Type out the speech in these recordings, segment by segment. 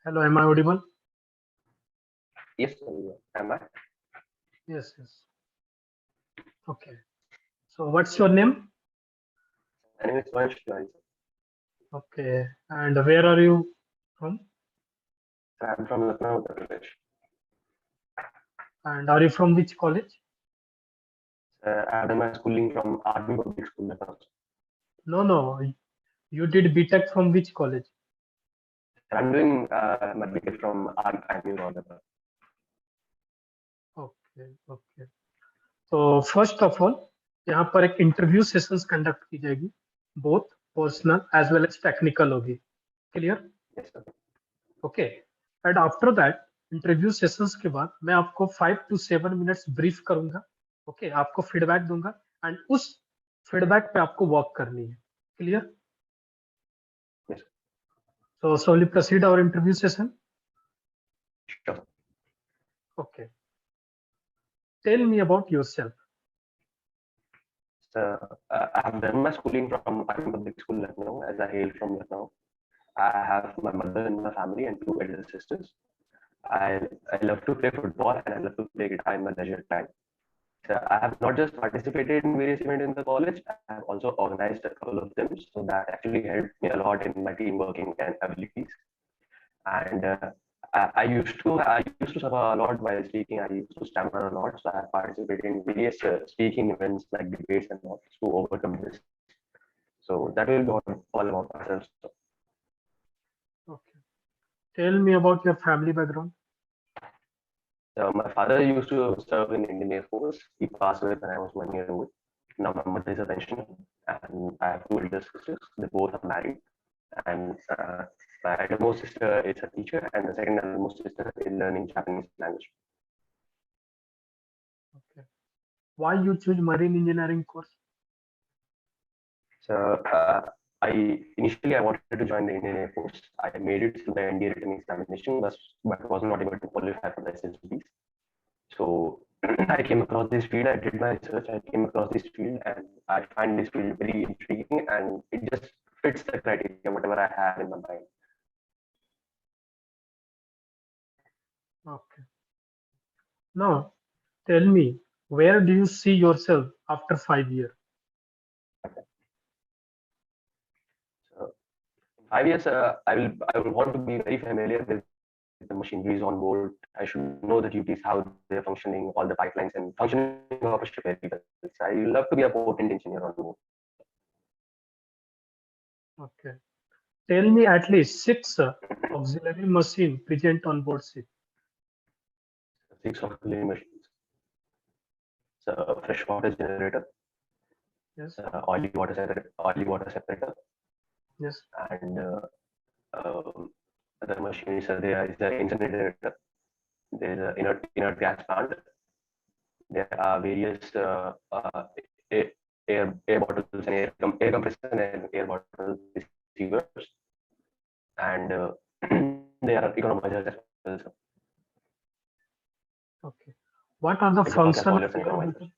Hello, am I audible? Yes, am I? Yes, yes. Okay. So what's your name? My name is Vansh Joy. Okay. And where are you from? I'm from Lucknow, Uttar Pradesh. And are you from which college? I have done my schooling from Army Public School, Lucknow. No, no. You did BTech from which college? I'm doing my BTech from Army Lucknow. Okay, okay. तो first of all यहाँ पर एक interview sessions conduct की जाएगी, both personal as well as technical होगी. Clear? Yes, sir. Okay. And after that interview sessions के बाद मैं आपको 5 to 7 मिनट्स ब्रीफ करूंगा. ओके, आपको फीडबैक दूंगा एंड उस फीडबैक पे आपको वर्क करनी है. Clear? Yes, So slowly proceed our interview session. sure. Okay. Tell me about yourself. So, I have done my schooling from Army Public School, Lucknow, as I hail from Lucknow. I have my mother in my family and two elder sisters. I love to play football and I love to play guitar in my leisure time. So I have not just participated in various events in the college, I have also organized a couple of them. So that actually helped me a lot in my team working and abilities. And I used to suffer a lot while speaking. I used to stammer a lot. So I have participated in various speaking events like debates and all to overcome this. So that will be all about myself. So, Okay. Tell me about your family background. my father used to serve in Indian Air Force. He passed away when I was 1 year old. Now my mother is a pensioner, and I have two elder sisters. They both are married, and my eldermost sister is a teacher, and the second eldermost sister is learning Japanese language. Okay. Why you choose marine engineering course? So I wanted to join the Indian Air Force. I made it through the NDA written examination, but was not able to qualify for the SSBs. So I came across this field. I did my research. I came across this field, and I find this field very intriguing, and it just fits the criteria whatever I had in my mind. Okay. Now, tell me, where do you see yourself after 5 years? So 5 years, I will want to be very familiar with the machineries on board. I should know the duties, how they're functioning, all the pipelines and functioning of a ship very well. So I love to be a potent engineer on board. Okay. Tell me at least 6 auxiliary machine present on board ship. 6 auxiliary machines. So freshwater generator, Yes. oily water separator, Yes. and other machines. There is an incinerator. There is an inert gas plant. There are various air, air bottles and air compressors and air bottle receivers, and there are economizers as well. So Okay. What are the exhaust gas function of boilers and air economizers. bottle?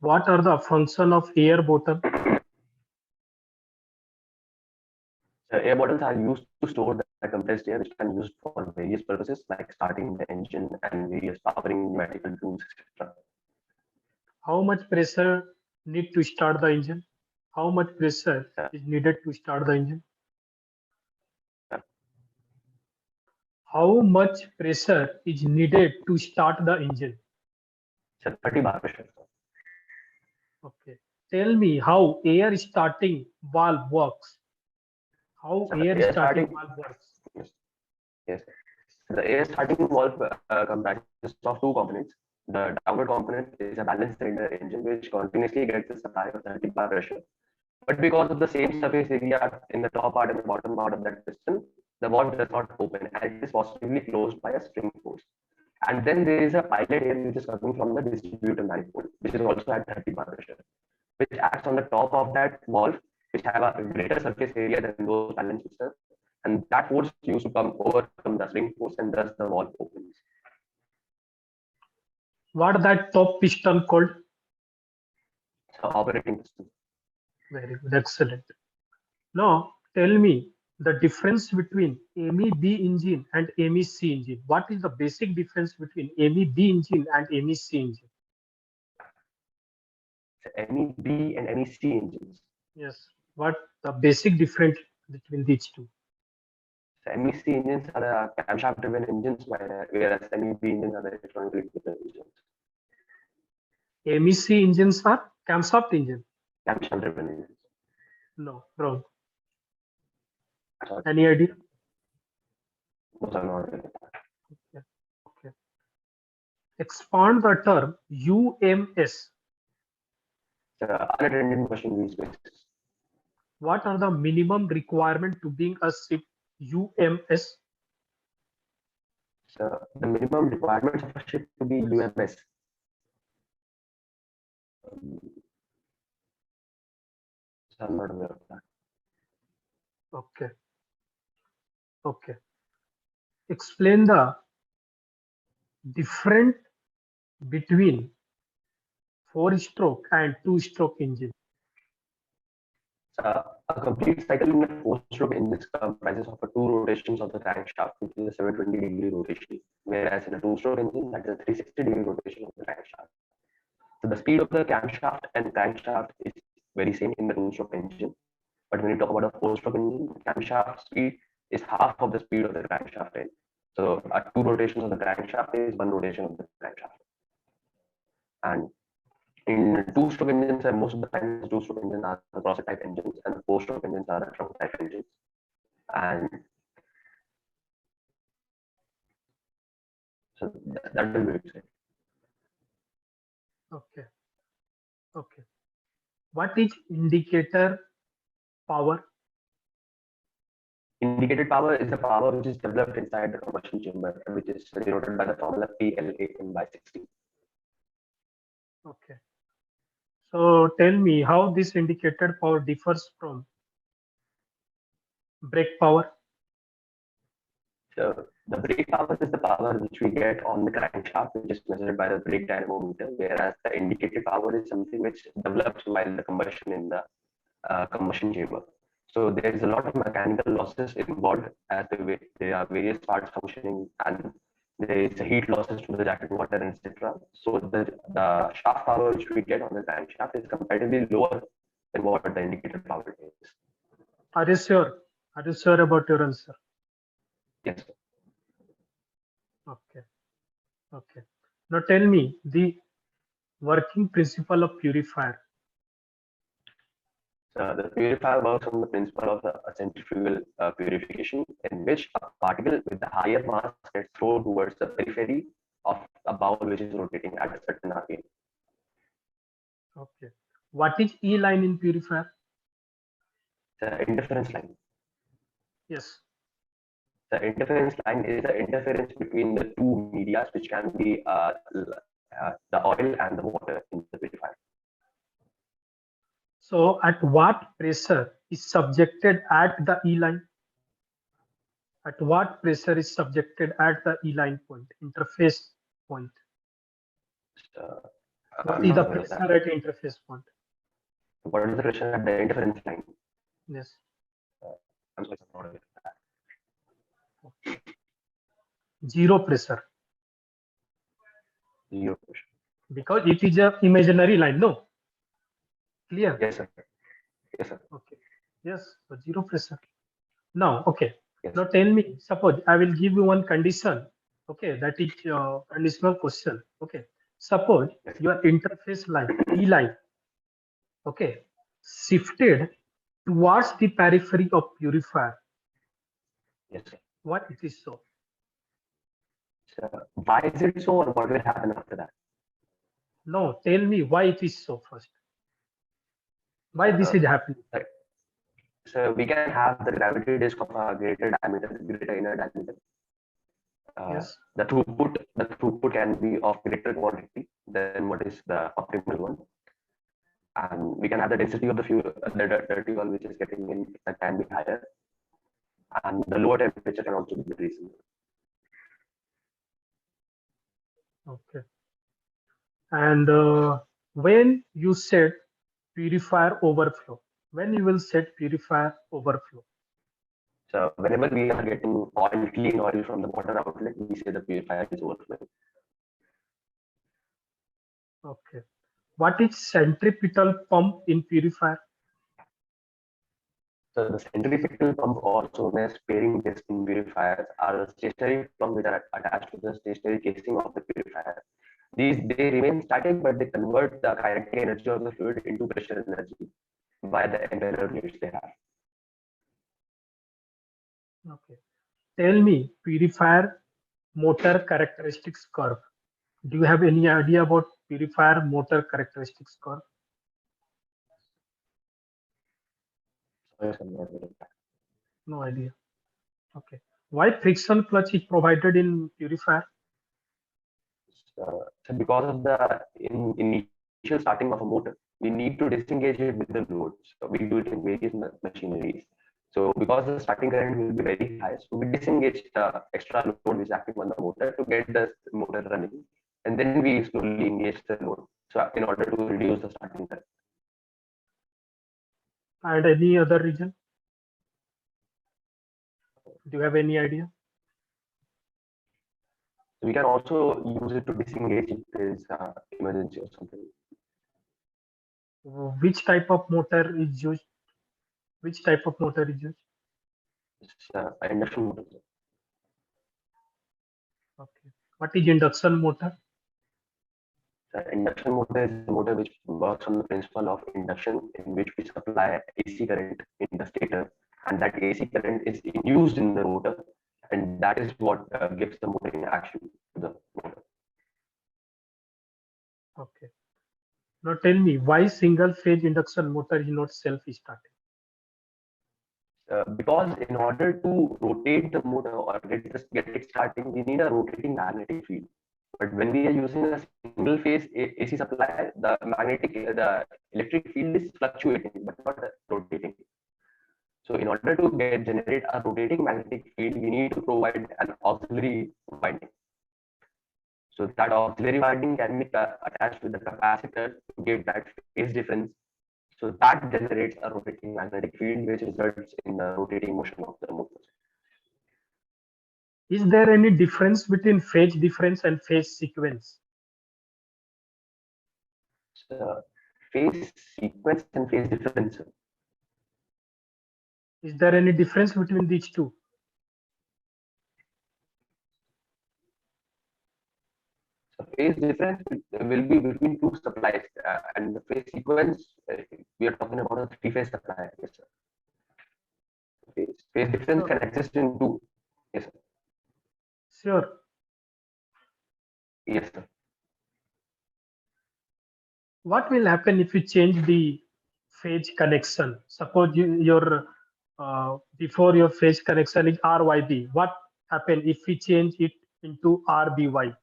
What are the function of air bottle? So air bottles are used to store the compressed air, which can be used for various purposes like starting the engine and various powering pneumatical tools, etc. How much pressure need to start the engine? How much pressure is needed to start the engine? How much pressure is needed to start the engine? So 30 bar pressure. Okay. Tell me how air starting valve works. How So air air starting starting, valve works. yes, yes. The air starting valve comprises of two components. The downward component is a balanced cylinder engine which continuously gets a supply of 30 bar pressure. But because of the same surface area in the top part and the bottom part of that piston, the valve does not open and it is positively closed by a spring force. And then there is a pilot air which is coming from the distributor manifold, which is also at 30 bar pressure, which acts on the top of that valve, which have a greater surface area than those balance pistons. And that force used to come overcome the spring force and thus the valve opens. What that top piston called? So operating piston. Very good, excellent. Now tell me the difference between AME-B engine and AME-C engine. What is the basic difference between AME-B engine and AME-C engine? MEB and MEC engines. Yes. What the basic difference between these two? So MEC engines are the camshaft-driven engines, whereas MEB engines are the electronically driven engines. AME-C engines are camshaft engine. Camshaft-driven engines. No, wrong. Sorry. Any idea? Those are not. Okay. Expand the term UMS. Unattended machine spaces. What are the minimum requirement to being a ship UMS? So the minimum requirements of a ship to be UMS. So I'm not aware of that. Okay. Okay. Explain the difference between 4-stroke and 2-stroke engine. A complete cycle in a 4-stroke engine comprises of 2 rotations of the crankshaft, which is a 720-degree rotation, whereas in a 2-stroke engine, that is a 360-degree rotation of the crankshaft. So the speed of the camshaft and crankshaft is very same in the 2-stroke engine, but when you talk about a 4-stroke engine, the camshaft speed is half of the speed of the crankshaft end. So 2 rotations of the crankshaft is 1 rotation of the crankshaft. And in 2-stroke engines, and most of the time, 2-stroke engines are the crosset type engines, and the 4-stroke engines are the trunk type engines. And so that will be it. Okay. Okay. What is indicator power? Indicated power is the power which is developed inside the combustion chamber, which is denoted by the formula PLAN/60. Okay. So tell me how this indicated power differs from brake power. So the brake power is the power which we get on the crankshaft, which is measured by the brake dynamometer, whereas the indicated power is something which develops while the combustion in the combustion chamber. So there is a lot of mechanical losses involved as there are various parts functioning, and there is heat losses to the jacket water, etc. So the shaft power which we get on the crankshaft is comparatively lower than what the indicated power is. Are you sure? Are you sure about your answer? Yes. Okay. Okay. Now tell me the working principle of purifier. The purifier works on the principle of a centrifugal purification, in which a particle with a higher mass gets thrown towards the periphery of a bowl which is rotating at a certain RPM. Okay. What is E line in purifier? The interference line. Yes. The interference line is the interference between the two media, which can be the oil and the water in the purifier. So at what pressure is subjected at the E line? At what pressure is subjected at the E line point, interface point? What is the pressure at interface point? What is the pressure at the interference line? Yes. I'm sorry, I'm not aware of that. Zero pressure. Zero pressure. Because it is a imaginary line, no? Clear? Yes, sir. Yes, sir. Okay. Yes, so zero pressure. Now, okay. Yes. Now tell me, suppose I will give you one condition. Okay, that is conditional question. Okay. Suppose Yes. your interface line, E line, okay, shifted towards the periphery of purifier. Yes, sir. What it is so? So why is it so, or what will happen after that? No, tell me why it is so first. Why this is happening? Right. So we can have the gravity disk of a greater diameter, greater inner diameter. Yes. The throughput can be of greater quantity than what is the optimal one, and we can have the density of the fuel, the dirty fuel which is getting in, that can be higher, and the lower temperature can also be the reason. Okay. And when you set purifier overflow, when you will set purifier overflow? So whenever we are getting oil, clean oil from the water outlet, we say the purifier is overflowing. Okay. What is centripetal pump in purifier? So the centrifugal pump, also known as pairing disc in purifiers, are the stationary pump which are attached to the stationary casing of the purifier. They remain static, but they convert the kinetic energy of the fluid into pressure energy by the impeller blades they have. Okay. Tell me, purifier motor characteristics curve. Do you have any idea about purifier motor characteristics curve? So yes, I'm not very bad. No idea. Okay. Why friction clutch is provided in purifier? So because of the initial starting of a motor, we need to disengage it with the loads. So we do it in various machineries. So because the starting current will be very high, so we disengage the extra load which is acting on the motor to get the motor running, and then we slowly engage the load. So in order to reduce the starting current. And any other reason? Do you have any idea? So we can also use it to disengage if there is emergency or something. Which type of motor is used? Which type of motor is used? It's induction motor. Okay. What is induction motor? The induction motor is a motor which works on the principle of induction, in which we supply AC current in the stator, and that AC current is induced in the rotor, and that is what gives the motoring action to the motor. Okay. Now tell me, why single phase induction motor is not self-starting? Because in order to rotate the motor or get it starting, we need a rotating magnetic field. But when we are using a single phase AC supply, the electric field is fluctuating but not rotating. So in order to generate a rotating magnetic field, we need to provide an auxiliary winding. So that auxiliary winding can be attached with the capacitor to give that phase difference. So that generates a rotating magnetic field, which results in the rotating motion of the motor. Is there any difference between phase difference and phase sequence? So phase sequence and phase difference. Is there any difference between these two? So phase difference will be between two supplies, and the phase sequence, we are talking about a three-phase supply. Yes, sir. Phase difference Sure. can exist in two. Yes, sir. Sure. Yes, sir. What will happen if you change the phase connection? Suppose your before your phase connection is RYB. What happen if we change it into RBY?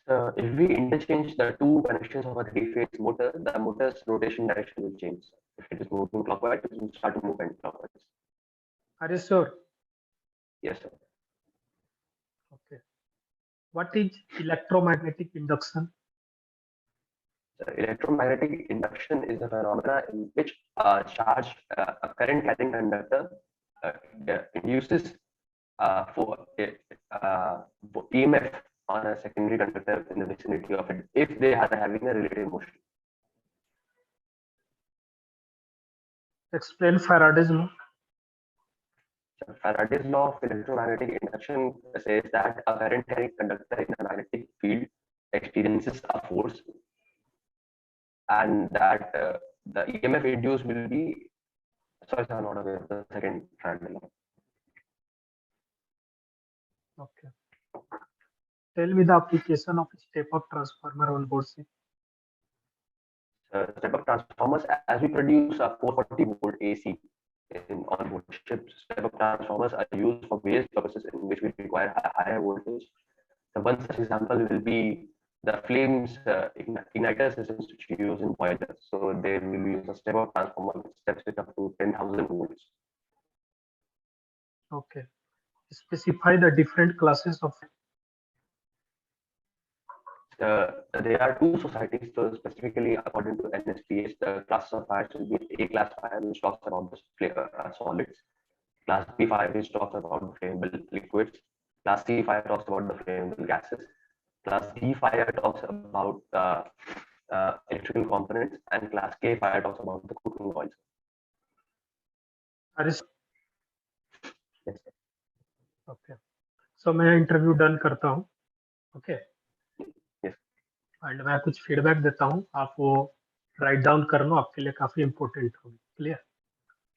So if we interchange the two connections of a three-phase motor, the motor's rotation direction will change. If it is moving clockwise, it will start to move anti-clockwise. Are you sure? Yes, sir. Okay. What is electromagnetic induction? So electromagnetic induction is a phenomena in which a current carrying conductor uh, induces for EMF on a secondary conductor in the vicinity of it if they are having a relative motion. Explain Faraday's law. So Faraday's law of electromagnetic induction says that a current carrying conductor in a magnetic field experiences a force, and that the EMF induced will be. Sorry, sir, I'm not aware of the second Faraday law. Okay. Tell me the application of step-up transformer on board ship. Step-up transformers, as we produce a 440 volt AC on board ships, step-up transformers are used for various purposes in which we require a higher voltage. So one such example will be the flames igniter systems which we use in boilers. So they will use a step-up transformer which steps it up to 10,000 volts. Okay. Specify the different classes of. There are two societies, so specifically according to NSPH, the class of fires will be A class fire, which talks about the solids, Class B5 which talks about the flammable liquids. Class C5 talks about the flammable gases. Class D5 talks about electrical components, and class K5 talks about the cooking oils. अरे Yes. Okay, सो मैं interview done करता हूँ, okay, Yes. And मैं कुछ feedback देता हूँ, आप वो राइट डाउन कर लो, आपके लिए काफी इंपॉर्टेंट होगी। Clear?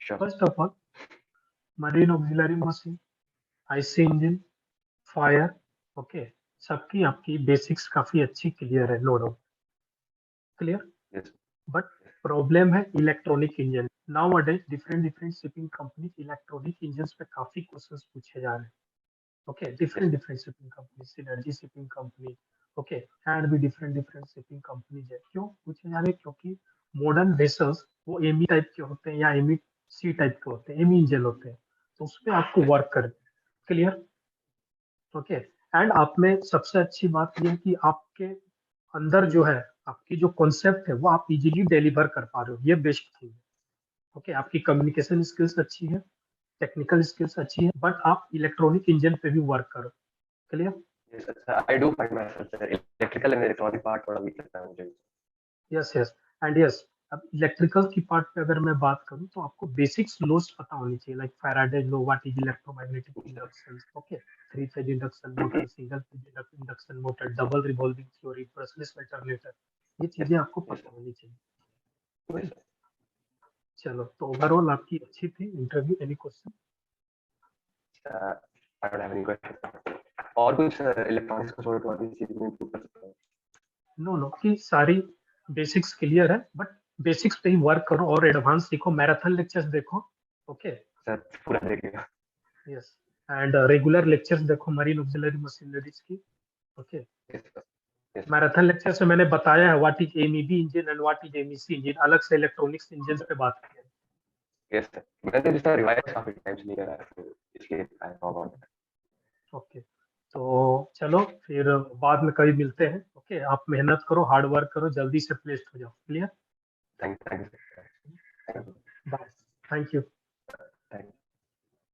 Sure. First of all, marine auxiliary machine, IC engine, fire, okay, सबकी आपकी बेसिक्स काफी अच्छी क्लियर है, no doubt. Clear? Yes. But problem है electronic engine. Nowadays different different shipping company electronic engine पे काफी questions पूछे जा रहे हैं। Okay, Yes. Different different shipping company, synergy shipping company, okay, and भी डिफरेंट डिफरेंट शिपिंग कंपनीज है। क्यों पूछे जा रहे हैं? क्योंकि मॉडर्न वेसल्स वो एमी टाइप के होते हैं या एमी सी टाइप के होते हैं, एमी इंजन होते हैं, तो उसमें आपको वर्क करना है। क्लियर? ओके, एंड आप में सबसे अच्छी बात यह है कि आपके अंदर जो है, आपकी जो कॉन्सेप्ट है वो आप इजीली डिलीवर कर पा रहे हो, ये बेस्ट थिंग है। ओके, आपकी कम्युनिकेशन स्किल्स अच्छी है, टेक्निकल स्किल्स अच्छी है, बट आप इलेक्ट्रॉनिक इंजन पे भी वर्क करो। Clear? Yes. I do find myself electrical and electronic part थोड़ा weak लगता है मुझे. Yes yes and yes. अब इलेक्ट्रिकल की पार्ट पे अगर मैं बात करूं तो आपको बेसिक्स लॉज पता होनी चाहिए, like Faraday law, what is electromagnetic induction, okay, three phase induction motor, single phase induction motor, double revolving theory, brushless alternator, ये Yes. चीजें आपको Yes. पता होनी चाहिए। Yes. Right? चलो, तो ओवरऑल आपकी अच्छी थी interview. Any question? I don't have any questions. और कुछ इलेक्ट्रॉनिक्स को छोड़ के और भी चीज में improve कर सकते हैं. नो नो, कि सारी बेसिक्स क्लियर है, बट बेसिक्स पे ही वर्क करो और एडवांस सीखो, मैराथन लेक्चर्स देखो। ओके, सर पूरा देखिएगा. यस, एंड रेगुलर लेक्चर्स देखो मरीन ऑक्सिलरी मशीनरीज की। Okay, Yes. Yes. Marathon lecture से मैंने बताया है what is MEB engine and what is MEC engine, अलग से इलेक्ट्रॉनिक्स इंजन पे बात की है। Yes. Sir. मैंने तो इसका रिवाइज काफी टाइम्स नहीं करा है, तो इसलिए I know about it. Okay, तो चलो फिर बाद में कभी मिलते हैं। ओके, आप मेहनत करो, हार्ड वर्क करो, जल्दी से प्लेस्ड हो जाओ। Clear? Thank you. Sir. Thank you. Bye, thank you. Thank you.